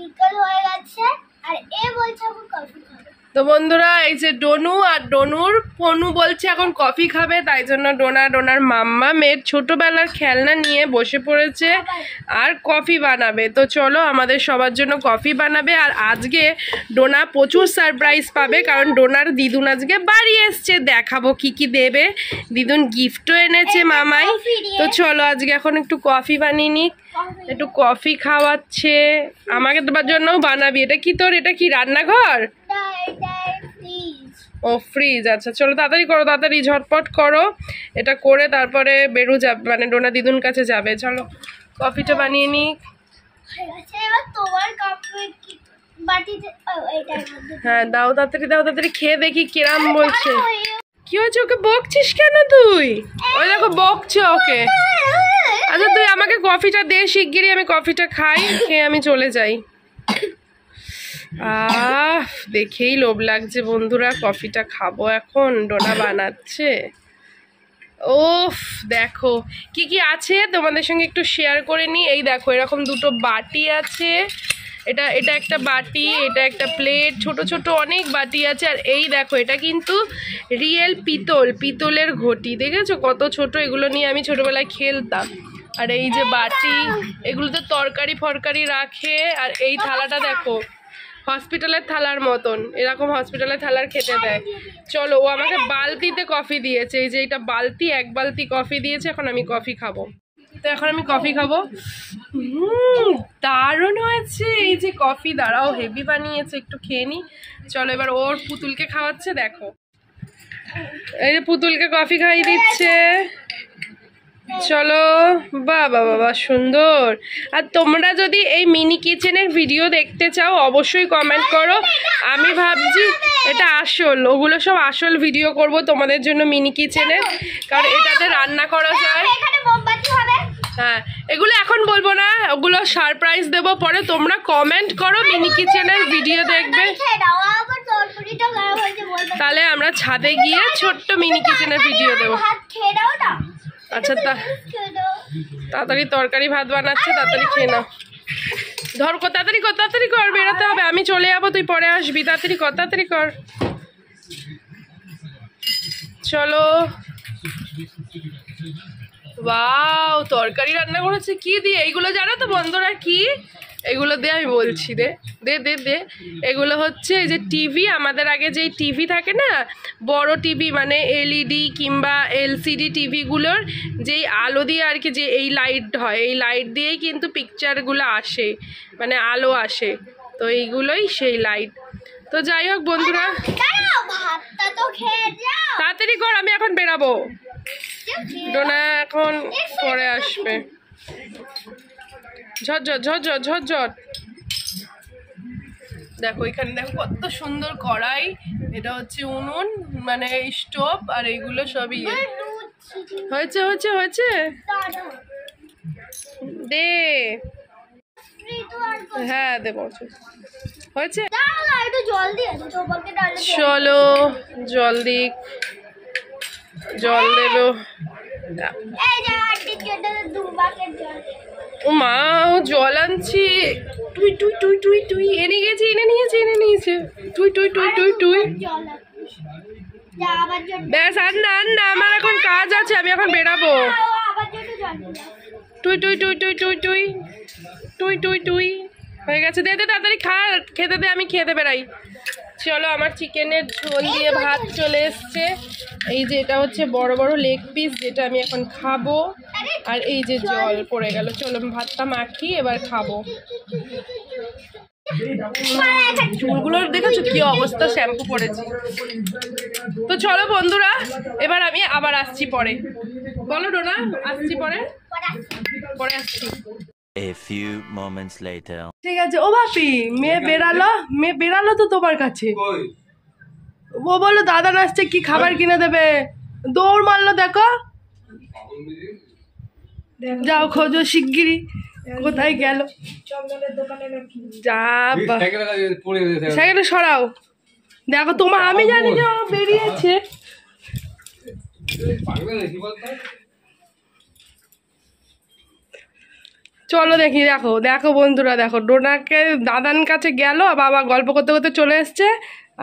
বিকেল হয়ে গেছে আর এ বলছে এখন কফি খাবে। তো বন্ধুরা এই যে ডোনু আর ডোনুর ফনু বলছে এখন কফি খাবে, তাই জন্য ডোনার মাম্মা মেয়ের ছোটবেলার খেলনা নিয়ে বসে পড়েছে আর কফি বানাবে। তো চলো আমাদের সবার জন্য কফি বানাবে। আর আজকে ডোনা প্রচুর সারপ্রাইজ পাবে, কারণ ডোনার দিদুন আজকে বাড়ি এসছে, দেখাবো কি কি দেবে। দিদুন গিফটও এনেছে মামাই। তো চলো আজকে এখন একটু কফি বানিয়ে নিক, একটু কফি খাওয়াচ্ছে আমাকে, তোমার জন্যও বানাবি। এটা কি তোর, এটা কি রান্নাঘর? ও ফ্রিজ, আচ্ছা চলো তাড়াতাড়ি করো, তাড়াতাড়ি ঝটপট করো। এটা করে তারপরে বেরু যাবে, মানে ডোনা দিদুন কাছে যাবে। চলো কফিটা বানিয়ে নিক। হ্যাঁ দাও তাড়াতাড়ি, দাও তাড়াতাড়ি, খেয়ে দেখি কিরাম বলছে। কি হয়েছে, ওকে বকছিস কেন তুই? ওই দেখো বকছে ওকে। আচ্ছা তুই আমাকে কফিটা দে শিগগিরই, আমি কফিটা খাই, খেয়ে আমি চলে যাই। দেখেই লোভ লাগছে বন্ধুরা, কফিটা খাবো এখন। ডোনা বানাচ্ছে। ওফ দেখো কি কি আছে তোমাদের সঙ্গে একটু শেয়ার করে নি। এই দেখো এরকম দুটো বাটি আছে, এটা একটা বাটি, এটা একটা প্লেট, ছোট ছোট অনেক বাটি আছে। আর এই দেখো এটা কিন্তু রিয়েল পিতলের ঘটি, দেখেছো কত ছোট। এগুলো নিয়ে আমি ছোটবেলায় খেলতাম। আর এই যে বাটি, এগুলোতে তরকারি ফরকারি রাখে। আর এই থালাটা দেখো হসপিটালের থালার মতন, এরকম হসপিটালের থালার খেতে দেয়। চলো ও আমাকে বালতিতে কফি দিয়েছে, এই যে এটা বালতি, এক বালতি কফি দিয়েছে। এখন আমি কফি খাবো। তো এখন আমি কফি খাবো। দারুণ হয়েছে এই যে কফি, দাঁড়াও হেভি বানিয়েছে, একটু খেয়ে নি। চলো এবার ওর পুতুলকে খাওয়াচ্ছে, দেখো এই যে পুতুলকে কফি খাইয়ে দিচ্ছে। চলো বাবা বাবা সুন্দর। আর তোমরা যদি এই মিনি কিচেনের ভিডিও দেখতে চাও অবশ্যই কমেন্ট করো। আমি ভাবছি এটা আসল, ওগুলো সব আসল ভিডিও করব তোমাদের জন্য মিনি কিচেনের, কারণ এটাতে রান্না করা যায়। হ্যাঁ এগুলো এখন বলবো না, ওগুলো সারপ্রাইজ দেবো পরে। তোমরা কমেন্ট করো মিনি কিচেনের ভিডিও দেখবে, তাহলে আমরা ছাদে গিয়ে ছোট্ট মিনি কিচেনের ভিডিও দেবো। আচ্ছা তাড়াতাড়ি তরকারি ভাত বানাচ্ছে, তাড়াতাড়ি খেয়ে নাও। ধর তাড়াতাড়ি কর, বেরোতে হবে, আমি চলে যাবো, তুই পরে আসবি। তাড়াতাড়ি কর। চলো ওয়াও তরকারি রান্না করেছে কি দিয়ে, এইগুলো জানো তো বন্ধুরা কি? এগুলো দিয়ে আমি বলছি, দে এগুলো হচ্ছে এই যে টিভি, আমাদের আগে যেই টিভি থাকে না বড় টিভি, মানে এলইডি কিংবা এলসিডি টিভিগুলোর যেই আলো দিয়ে আর কি, যে এই লাইট হয়, এই লাইট দিয়েই কিন্তু পিকচারগুলো আসে, মানে আলো আসে। তো এইগুলোই সেই লাইট। তো যাই হোক বন্ধুরা তাড়াতাড়ি কর, আমি এখন বেরাবো। ডোনা এখন পরে আসবে। ঝটঝট। দেখো এখানে দেখো কত সুন্দর কড়াই, এটা হচ্ছে উনুন মানে স্টোভ, আর এইগুলো সবই হয়েছে দে। হ্যাঁ দেব, হয়েছে। চলো জল দিক, জল দেবো। ও মা ও জল আনছি, তুই এনে নিয়েছে তুই ব্যাস। আর না আমার এখন কাজ আছে, আমি এখন বেরাবো। তুই হয়ে গেছে, দে তাড়াতাড়ি খা, খেতে দে, আমি খেতে বেরাই। চলো আমার চিকেনের ঝোল দিয়ে ভাত চলে এসছে। এই যে এটা হচ্ছে বড় বড় লেগ পিস, যেটা আমি এখন খাবো। আর এই যে জল পড়ে গেল, চলো ভাতটা মাখি এবার খাবো। চুলগুলোর দেখেছো কি অবস্থা, শ্যাম্পু করেছি। তো চলো বন্ধুরা এবার আমি আবার আসছি পরে। বলো ডোনা, আসছি পরে আসছি। A few moments later. ঠিক আছে। ও বাপি, মেয়ে বেরালো তো তোমার কাছে। ও বলো দাদা আসছে, কি খাবার কিনে দেবে, দৌড় মারলো। দেখো যাও খোঁজো শিগগিরই, কোথায় গেল। যা সাইকেলে সরাও, দেখো তোমার, আমি জানি যে ও বেরিয়েছে। চলো দেখি, দেখো দেখো বন্ধুরা, দেখো ডোনাকে দাদান কাছে গেল, বাবা গল্প করতে করতে চলে এসছে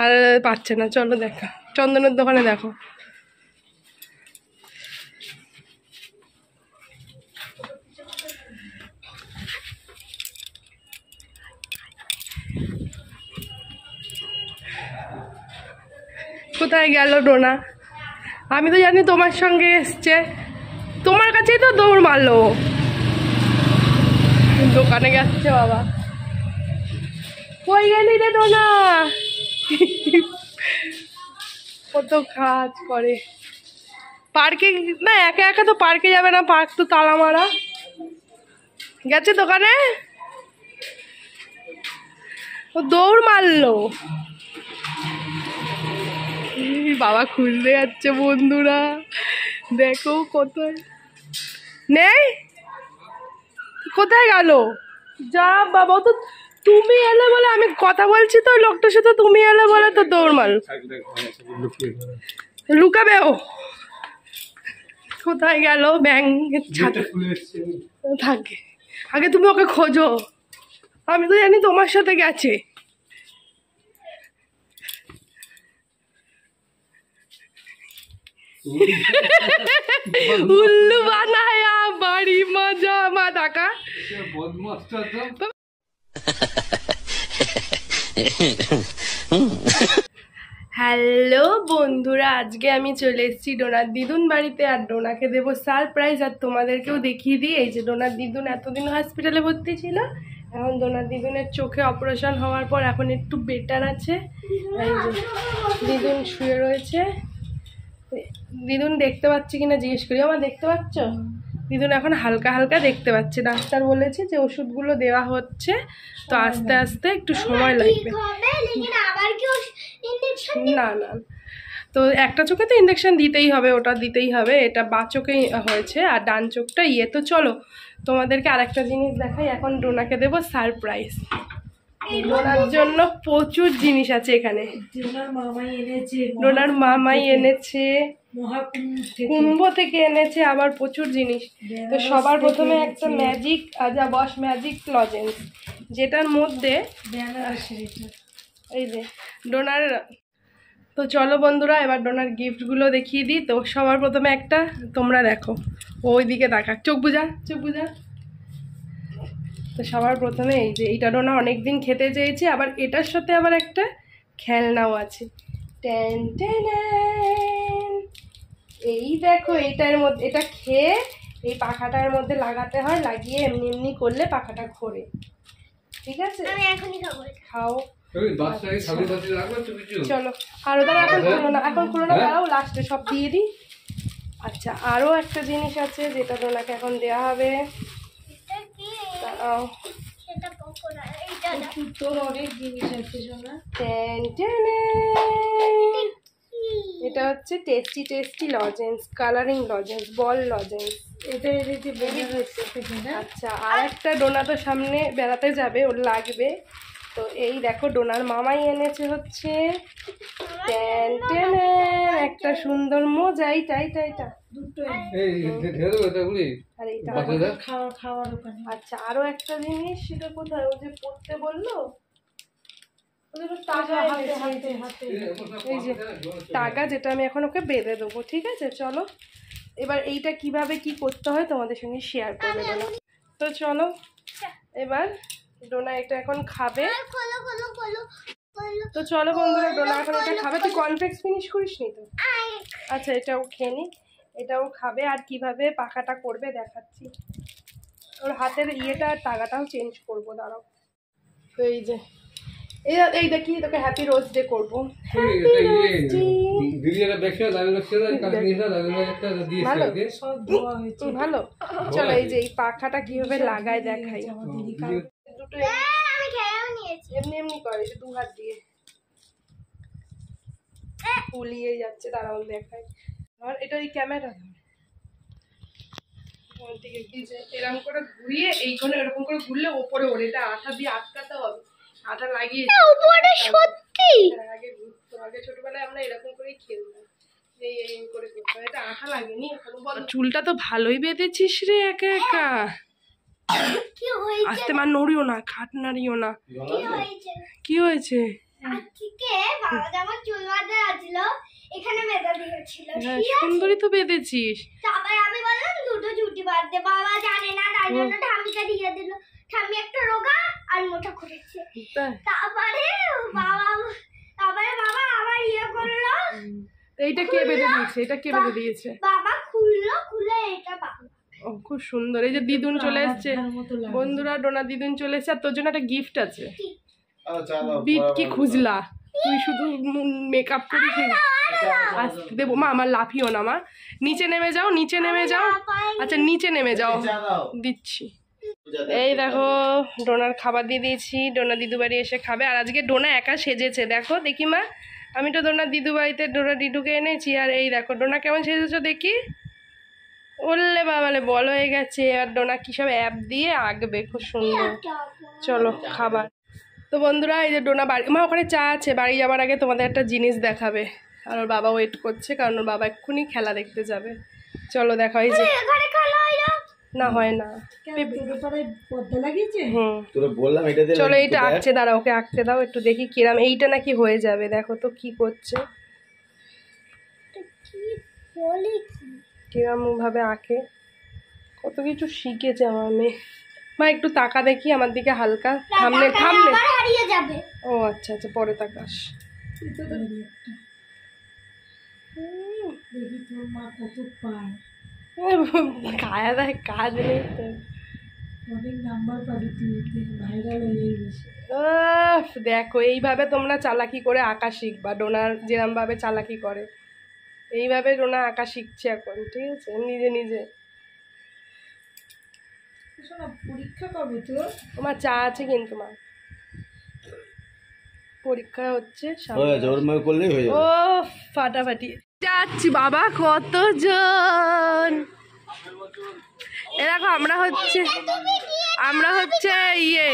আর পাচ্ছে না। চলো দেখা চন্দনের দোকানে, দেখো কোথায় গেল ডোনা। আমি তো জানি তোমার সঙ্গে এসছে, তোমার কাছেই তো দৌড় মারলো। দোকানে গেছে বাবা। কই গেলি রে ডোনা? কত কাজ করে। পার্কে না, একা একা তো পার্কে যাবে না, পার্ক তো তালা মারা। গেছে দোকানে, ও দৌড় মারলো। বাবা খুঁজতে যাচ্ছে বন্ধুরা, দেখো কত নেই, কোথায় গেল? যা বাবা, তো তুমি এলে বলে আমি কথা বলছি, তো লোকটার সাথে তুমি এলে বলে তো দৌড় মার। লুকাবে ও, কোথায় গেল? ব্যাঙের ছাতা থাকে, আগে তুমি ওকে খোঁজো, আমি তো জানি তোমার সাথে গেছে। উল্লু বানায়া বাড়ি মজা মা টাকা। হ্যালো বন্ধুরা, আজকে আমি চলে এসেছি ডোনার দিদুন বাড়িতে, আর ডোনাকে দেবো সারপ্রাইজ। আর তোমাদেরকেও দেখিয়ে দিই, এই যে ডোনার দিদুন এতদিন হসপিটালে ভর্তি ছিল, এখন ডোনার দিদুনের চোখে অপারেশন হওয়ার পর এখন একটু বেটার আছে। এই যে দিদুন শুয়ে রয়েছে, দিদুন দেখতে পাচ্ছি কিনা জিজ্ঞেস করি। আমার দেখতে পাচ্ছ? দিদুন এখন হালকা হালকা দেখতে পাচ্ছে, ডাক্তার বলেছে যে ওষুধগুলো দেওয়া হচ্ছে, তো আস্তে আস্তে একটু সময় লাগবে। না না, তো একটা চোখে তো ইঞ্জেকশন দিতেই হবে, ওটা দিতেই হবে। এটা বাঁ চোখেই হয়েছে, আর ডান চোখটা ইয়ে। তো চলো তোমাদেরকে আরেকটা জিনিস দেখাই। এখন ডোনাকে দেবো সারপ্রাইজ। ডোনার জন্য প্রচুর জিনিস আছে এখানে, ডোনার মামাই এনেছে, কুম্ভ থেকে এনেছে আবার প্রচুর জিনিস। তো সবার প্রথমে একটা ম্যাজিক আজা বস ম্যাজিক লজেন্স, যেটার মধ্যে এই যে ডোনার। তো চলো বন্ধুরা, এবার ডোনার গিফটগুলো দেখিয়ে দিই। তো সবার প্রথমে একটা, তোমরা দেখো ওই দিকে দেখা, চোখ বুঝা চোখ বুঝা। তো সবার প্রথমে এই যে এইটা ডোনা অনেকদিন খেতে চেয়েছে, আবার এটার সাথে আবার একটা খেলনাও আছে। টেন টেন, এই দেখো এইটার মধ্যে, এটা খেয়ে এই পাখাটার মধ্যে লাগাতে হয়, লাগিয়ে এমনি এমনি করলে পাখাটা ঘোরে। ঠিক আছে, আমি এখনই খাবো। খাও। চলো আরো দাঁড়া, এখন খুলো না, এখন খুলো না, দাঁড়াও লাস্টে সব দিয়ে দিই। আচ্ছা, আরো একটা জিনিস আছে যেটা ডোনাকে এখন দেওয়া হবে। এটা কি? দাঁড়াও, এটা পকোড়া, এইটা না। তোর অনেক জিনিস আছে সোনা। টেন টেন, এটা হচ্ছে tasty tasty lozenge, colouring lozenge, ball lozenge. এটা এদিকে বেরিয়ে হচ্ছে থেকে না। আচ্ছা, আর একটা ডোনা তো সামনে বেড়াতে যাবে, ওর লাগবে। তো এই দেখো ডোনার মামাই এনেছে হচ্ছে টেন টেন একটা সুন্দর মোজা। এইটা এইটা এইটা দুটো আর এইটা। খাওয়ার ওখানে। আচ্ছা, আরো একটা জিনিস, সেটা কোথায়? ও যে পড়তে বললো, টাকা হাতে হাতে হাতে এই যে টাকা, যেটা আমি এখন ওকে বেঁধে দেবো। ঠিক আছে, চলো এবার এইটা কিভাবে কি করতে হয় তোমাদের সঙ্গে শেয়ার করবে ডোনা। তো চলো এবার ডোনা এটা এখন খাবে। খোলো খোলো খোলো খোলো। তো চলো বন্ধুরা, ডোনা এখন এটা খাবে। তুই কর্নফ্লেক্স ফিনিশ করিস নি তো? আচ্ছা, এটাও খেয়ে নি, এটাও খাবে। আর কিভাবে পাখাটা করবে দেখাচ্ছি। ওর হাতের ইয়েটা আর টাকাটাও চেঞ্জ করবো, দাঁড়াও। তো এই যে এই দেখি, তোকে হ্যাপি রোজ ডে করবো। ভালো, চলো এই যে এই পাখাটা কিভাবে লাগায় দেখাই। দুটো আমি খেয়েও নিয়েছি। এমনি এমনি করে, দু হাত দিয়ে ফুলিয়ে যাচ্ছে, দাঁড়াও দেখাই। আর এটা এই ক্যামেরা এরকম করে ঘুরিয়ে, এইখানে এরকম করে ঘুরলে ওপরে ওড়ে। এটা আঠা দিয়ে আটকাতে হবে, আঠা লাগিয়ে। উপরে সত্যি আগে ছোটবেলায় আমরা এরকম করেই খেলতাম, এই করে করতাম। এটা আঠা লাগেনি এখনো। চুলটা তো ভালোই বেঁধেছিস রে একা একা। কি হয়েছে? আস্তে মা, নড়িও না, খাট নাড়িও না। কি হয়েছে? কি হয়েছে? আজকে বাবা যেমন চুল বাঁধা আছিল এখানে বেঁধে দিয়েছিল, হ্যাঁ, ঠিক আছে? সুন্দরই তো বেঁধেছিস। তারপর আমি বললাম দুটো ছুটি বাঁধতে, বাবা জানে না তাই জন্য ঠাম্মিকে দিয়ে দিল। ঠাম্মি একটা রোগা আর মোটা করেছে। তাই? তারপরে বাবা আবার ইয়ে করলো, এইটা কে বেঁধে দিয়েছে? এটা কে বেঁধে দিয়েছে? বাবা খুলে এটা বাবা। ও, খুব সুন্দর। এই যে দিদুন চলে এসছে বন্ধুরা, ডোনা দিদুন চলে এসছে। আর তোর জন্য একটা গিফট আছে। বিট কি খুঁজলা তুই? শুধু মেকআপ করিস। আজকে দেবো মা, আমার লাফিও না মা। নিচে নেমে যাও, নিচে নেমে যাও। আচ্ছা নিচে নেমে যাও, দিচ্ছি। এই দেখো ডোনার খাবার দিয়ে দিয়েছি। ডোনা দিদু বাড়ি এসে খাবে। আর আজকে ডোনা একা সেজেছে, দেখো দেখি মা। আমি তো ডোনা দিদু বাড়িতে ডোনা ডিডুকে এনেছি। আর এই দেখো ডোনা কেমন সেজেছো দেখি। বললে বাবালে বল হয়ে গেছে। আর ডোনা কি সব অ্যাপ দিয়ে আঁকবে, খুব সুন্দর। চলো খাবার। তো বন্ধুরা এই যে ডোনা বাড়ি, মা ওখানে চা আছে, বাড়ি যাওয়ার আগে তোমাদের একটা জিনিস দেখাবে। আর ওর বাবা ওয়েট করছে, কারণ ওর বাবা এক্ষুনি খেলা দেখতে যাবে। চলো দেখো। এই যে এখানে খেলা হয় না হয় না, পর্দা লাগিয়েছে। তোরে বললাম এটা দিয়ে চলো এইটা আঁকছে, দাঁড়া ওকে আঁকতে দাও একটু দেখি কিরাম। এইটা নাকি হয়ে যাবে, দেখো তো কি করছে, কি বলি কি? কিরম ভাবে আঁকে। কত কিছু শিখেছে আমার মেয়ে। মা একটু তাকা দেখি আমার দিকে হালকা। থামনে থামনে। আবার হারিয়ে যাবে। ও আচ্ছা আচ্ছা, পরে তাকাস। দেখি তোর মা কত পায়, খায়া দেয়, কাজ নেই তো। অনেক নাম্বার পাবি তুই, ভাইরাল হয়ে গেছে। দেখো এইভাবে তোমরা চালাকি করে আঁকা শিখবা। ডোনার যেরম ভাবে চালাকি করে এইভাবে ডোনা আঁকা শিখছে এখন, ঠিক আছে, নিজে নিজে। শোনা, পরীক্ষা কবে তোর? তোমার চা আছে কিন্তু মা, পরীক্ষা হচ্ছে সামনে। হয়ে যাবে, ওর মা করলেই হয়ে যাবে। ও ফাটাফাটি যাচ্ছি বাবা, কতজন। এ দেখো আমরা হচ্ছে ইয়ে,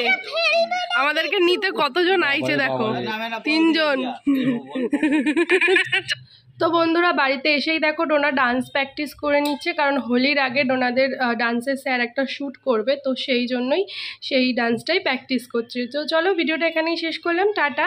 আমাদেরকে নিতে কতজন আইছে দেখো, 3 জন। তো বন্ধুরা বাড়িতে এসেই দেখো ডোনা ডান্স প্র্যাকটিস করে নিচ্ছে, কারণ হোলির আগে ডোনাদের ডান্সের স্যার একটা শ্যুট করবে, তো সেই জন্যই সেই ডান্সটাই প্র্যাকটিস করছে। তো চলো ভিডিওটা এখানেই শেষ করলাম, টাটা।